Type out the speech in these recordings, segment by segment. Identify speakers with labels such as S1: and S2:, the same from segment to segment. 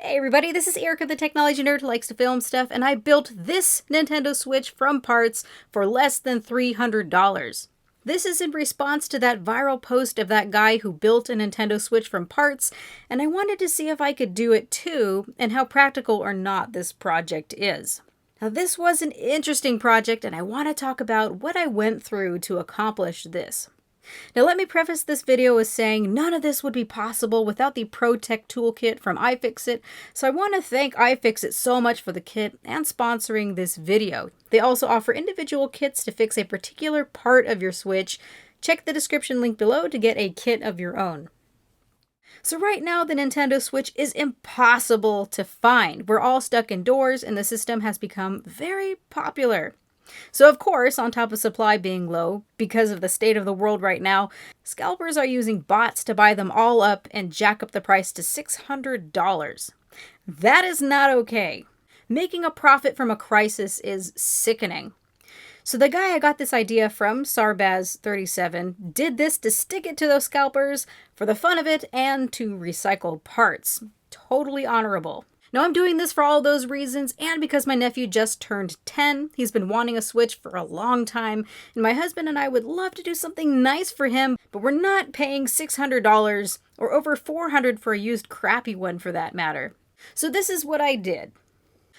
S1: Hey everybody, this is Erica, the technology nerd who likes to film stuff, and I built this Nintendo Switch from parts for less than $300. This is in response to that viral post of that guy who built a Nintendo Switch from parts, and I wanted to see if I could do it too, and how practical or not this project is. Now this was an interesting project, and I want to talk about what I went through to accomplish this. Now let me preface this video with saying none of this would be possible without the Protec Toolkit from iFixit, so I want to thank iFixit so much for the kit and sponsoring this video. They also offer individual kits to fix a particular part of your Switch. Check the description link below to get a kit of your own. So right now the Nintendo Switch is impossible to find. We're all stuck indoors and the system has become very popular. So of course, on top of supply being low, because of the state of the world right now, scalpers are using bots to buy them all up and jack up the price to $600. That is not okay. Making a profit from a crisis is sickening. So the guy I got this idea from, Sarbaz37, did this to stick it to those scalpers for the fun of it and to recycle parts. Totally honorable. Now I'm doing this for all those reasons and because my nephew just turned 10. He's been wanting a Switch for a long time, and my husband and I would love to do something nice for him, but we're not paying $600 or over $400 for a used crappy one for that matter. So this is what I did.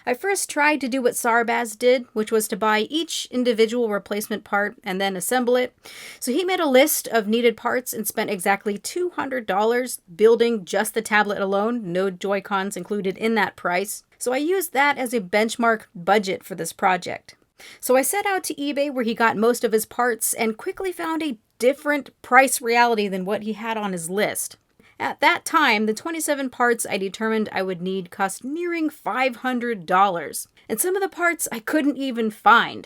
S1: I first tried to do what Sarbaz did, which was to buy each individual replacement part and then assemble it. So he made a list of needed parts and spent exactly $200 building just the tablet alone, no Joy-Cons included in that price. So I used that as a benchmark budget for this project. So I set out to eBay where he got most of his parts and quickly found a different price reality than what he had on his list. At that time, the 27 parts I determined I would need cost nearing $500, and some of the parts I couldn't even find.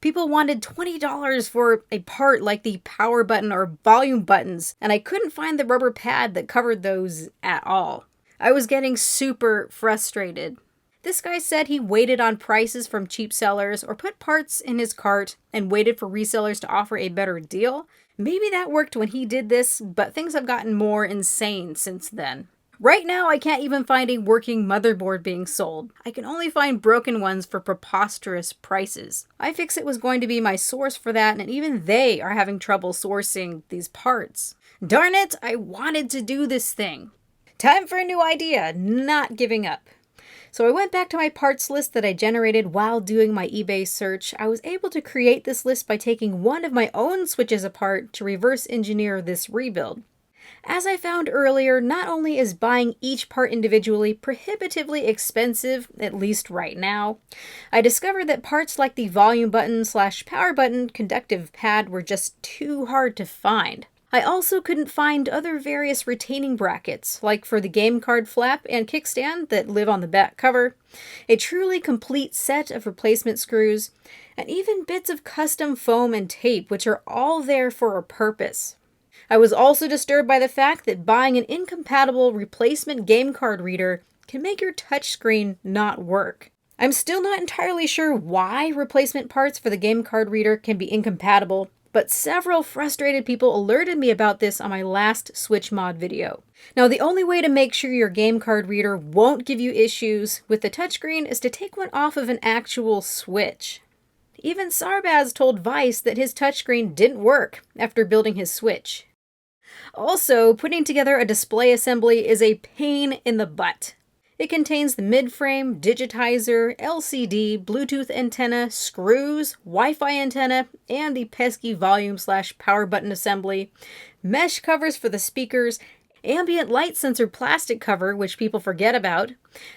S1: People wanted $20 for a part like the power button or volume buttons, and I couldn't find the rubber pad that covered those at all. I was getting super frustrated. This guy said he waited on prices from cheap sellers or put parts in his cart and waited for resellers to offer a better deal. Maybe that worked when he did this, but things have gotten more insane since then. Right now, I can't even find a working motherboard being sold. I can only find broken ones for preposterous prices. iFixit was going to be my source for that, and even they are having trouble sourcing these parts. Darn it, I wanted to do this thing. Time for a new idea, not giving up. So I went back to my parts list that I generated while doing my eBay search. I was able to create this list by taking one of my own switches apart to reverse engineer this rebuild. As I found earlier, not only is buying each part individually prohibitively expensive, at least right now, I discovered that parts like the volume button / power button conductive pad were just too hard to find. I also couldn't find other various retaining brackets, like for the game card flap and kickstand that live on the back cover, a truly complete set of replacement screws, and even bits of custom foam and tape, which are all there for a purpose. I was also disturbed by the fact that buying an incompatible replacement game card reader can make your touchscreen not work. I'm still not entirely sure why replacement parts for the game card reader can be incompatible, but several frustrated people alerted me about this on my last Switch mod video. Now, the only way to make sure your game card reader won't give you issues with the touchscreen is to take one off of an actual Switch. Even Sarbaz told Vice that his touchscreen didn't work after building his Switch. Also, putting together a display assembly is a pain in the butt. It contains the mid-frame, digitizer, LCD, Bluetooth antenna, screws, Wi-Fi antenna, and the pesky volume / power button assembly, mesh covers for the speakers, ambient light sensor plastic cover, which people forget about,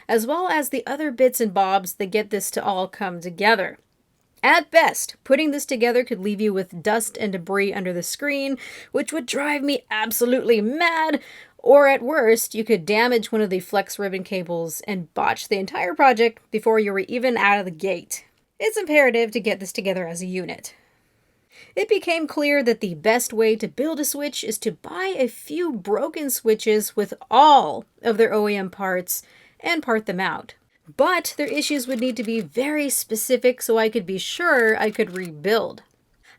S1: as well as the other bits and bobs that get this to all come together. At best, putting this together could leave you with dust and debris under the screen, which would drive me absolutely mad. Or at worst, you could damage one of the flex ribbon cables and botch the entire project before you were even out of the gate. It's imperative to get this together as a unit. It became clear that the best way to build a Switch is to buy a few broken Switches with all of their OEM parts and part them out. But their issues would need to be very specific so I could be sure I could rebuild.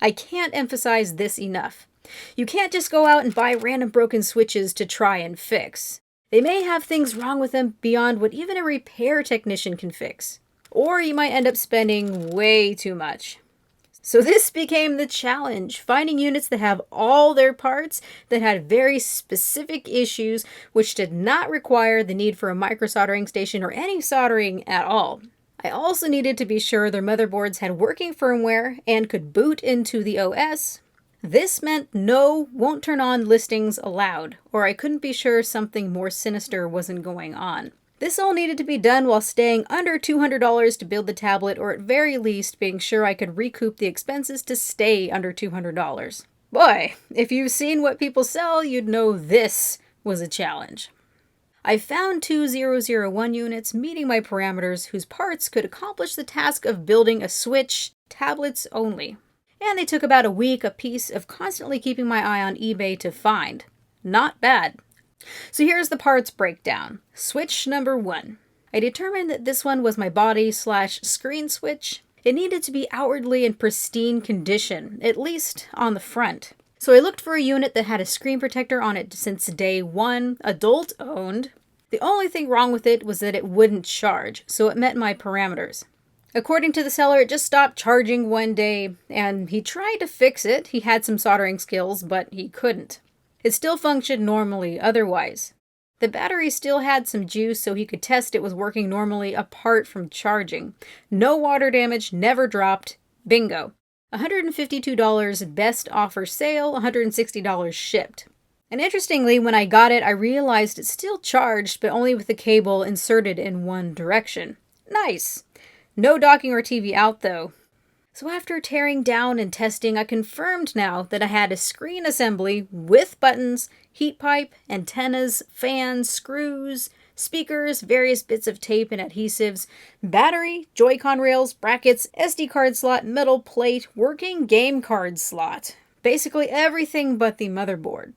S1: I can't emphasize this enough. You can't just go out and buy random broken switches to try and fix. They may have things wrong with them beyond what even a repair technician can fix. Or you might end up spending way too much. So this became the challenge, finding units that have all their parts that had very specific issues which did not require the need for a micro soldering station or any soldering at all. I also needed to be sure their motherboards had working firmware and could boot into the OS. This meant no won't turn on listings allowed, or I couldn't be sure something more sinister wasn't going on. This all needed to be done while staying under $200 to build the tablet, or at very least being sure I could recoup the expenses to stay under $200. Boy, if you've seen what people sell, you'd know this was a challenge. I found 2001 units meeting my parameters whose parts could accomplish the task of building a Switch, tablets only. And they took about a week a piece of constantly keeping my eye on eBay to find. Not bad. So here's the parts breakdown. Switch number 1. I determined that this one was my body/screen switch. It needed to be outwardly in pristine condition, at least on the front. So I looked for a unit that had a screen protector on it since day 1, adult owned. The only thing wrong with it was that it wouldn't charge, so it met my parameters. According to the seller, it just stopped charging one day, and he tried to fix it. He had some soldering skills, but he couldn't. It still functioned normally otherwise. The battery still had some juice, so he could test it was working normally apart from charging. No water damage, never dropped. Bingo. $152 best offer sale, $160 shipped. And interestingly, when I got it, I realized it still charged, but only with the cable inserted in one direction. Nice. No docking or TV out though. So after tearing down and testing, I confirmed now that I had a screen assembly with buttons, heat pipe, antennas, fans, screws, speakers, various bits of tape and adhesives, battery, Joy-Con rails, brackets, SD card slot, metal plate, working game card slot. Basically everything but the motherboard.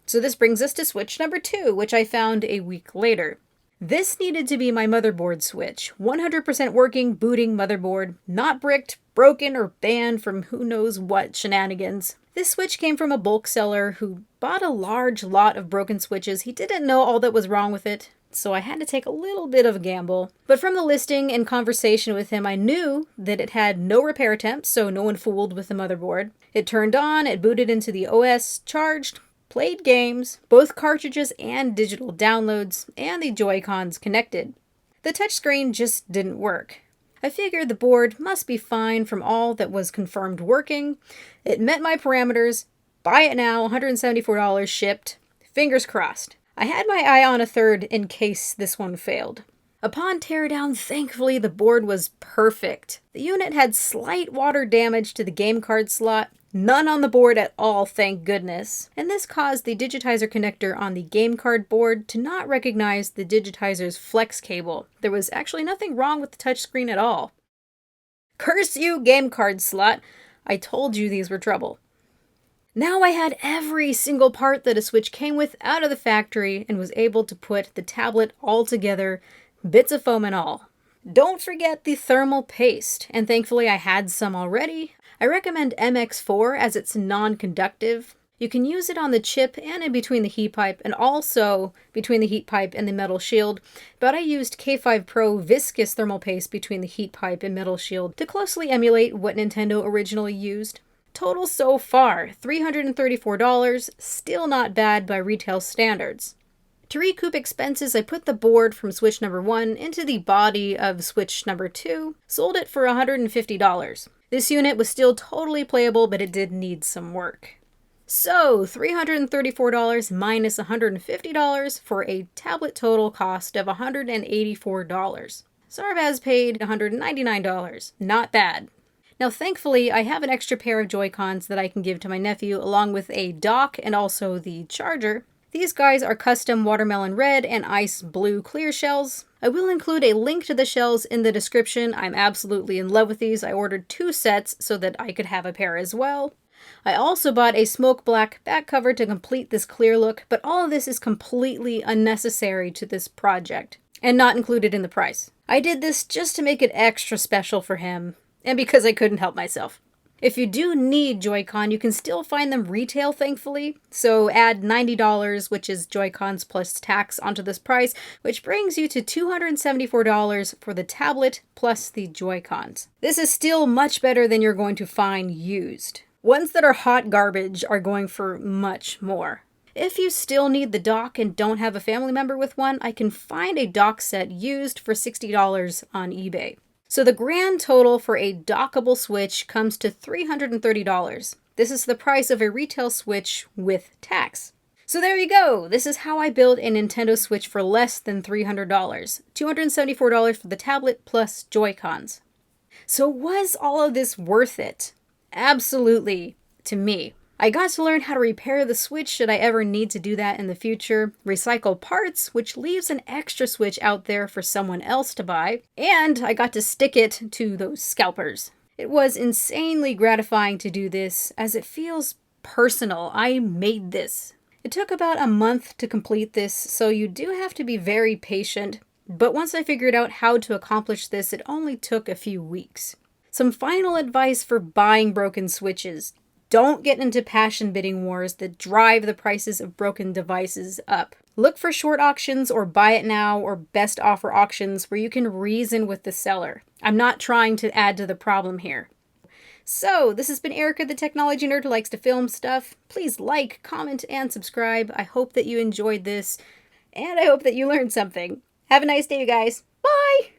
S1: So this brings us to switch number 2, which I found a week later. This needed to be my motherboard switch. 100% working, booting motherboard, not bricked, broken, or banned from who knows what shenanigans. This switch came from a bulk seller who bought a large lot of broken switches. He didn't know all that was wrong with it, so I had to take a little bit of a gamble. But from the listing and conversation with him, I knew that it had no repair attempts, so no one fooled with the motherboard. It turned on, it booted into the OS, charged, played games, both cartridges and digital downloads, and the Joy-Cons connected. The touchscreen just didn't work. I figured the board must be fine from all that was confirmed working. It met my parameters. Buy it now, $174 shipped. Fingers crossed. I had my eye on a third in case this one failed. Upon teardown, thankfully the board was perfect. The unit had slight water damage to the game card slot, none on the board at all, thank goodness. And this caused the digitizer connector on the game card board to not recognize the digitizer's flex cable. There was actually nothing wrong with the touchscreen at all. Curse you, game card slot! I told you these were trouble. Now I had every single part that a Switch came with out of the factory and was able to put the tablet all together, bits of foam and all. Don't forget the thermal paste, and thankfully I had some already. I recommend MX4 as it's non-conductive. You can use it on the chip and in between the heat pipe, and also between the heat pipe and the metal shield, but I used K5 Pro viscous thermal paste between the heat pipe and metal shield to closely emulate what Nintendo originally used. Total so far, $334, still not bad by retail standards. To recoup expenses, I put the board from Switch number 1 into the body of Switch number 2, sold it for $150. This unit was still totally playable, but it did need some work. So, $334 minus $150 for a tablet total cost of $184. Sarbaz paid $199. Not bad. Now, thankfully, I have an extra pair of Joy-Cons that I can give to my nephew, along with a dock and also the charger. These guys are custom watermelon red and ice blue clear shells. I will include a link to the shells in the description. I'm absolutely in love with these. I ordered 2 sets so that I could have a pair as well. I also bought a smoke black back cover to complete this clear look, but all of this is completely unnecessary to this project and not included in the price. I did this just to make it extra special for him, and because I couldn't help myself. If you do need Joy-Con, you can still find them retail, thankfully. So add $90, which is Joy-Cons plus tax, onto this price, which brings you to $274 for the tablet plus the Joy-Cons. This is still much better than you're going to find used. Ones that are hot garbage are going for much more. If you still need the dock and don't have a family member with one, I can find a dock set used for $60 on eBay. So the grand total for a dockable Switch comes to $330. This is the price of a retail Switch with tax. So there you go. This is how I built a Nintendo Switch for less than $300. $274 for the tablet plus Joy-Cons. So was all of this worth it? Absolutely, to me. I got to learn how to repair the Switch should I ever need to do that in the future, recycle parts, which leaves an extra Switch out there for someone else to buy, and I got to stick it to those scalpers. It was insanely gratifying to do this, as it feels personal. I made this. It took about a month to complete this, so you do have to be very patient, but once I figured out how to accomplish this, it only took a few weeks. Some final advice for buying broken Switches. Don't get into passion bidding wars that drive the prices of broken devices up. Look for short auctions or buy it now or best offer auctions where you can reason with the seller. I'm not trying to add to the problem here. So, this has been Erica, the technology nerd who likes to film stuff. Please like, comment, and subscribe. I hope that you enjoyed this, and I hope that you learned something. Have a nice day, you guys. Bye!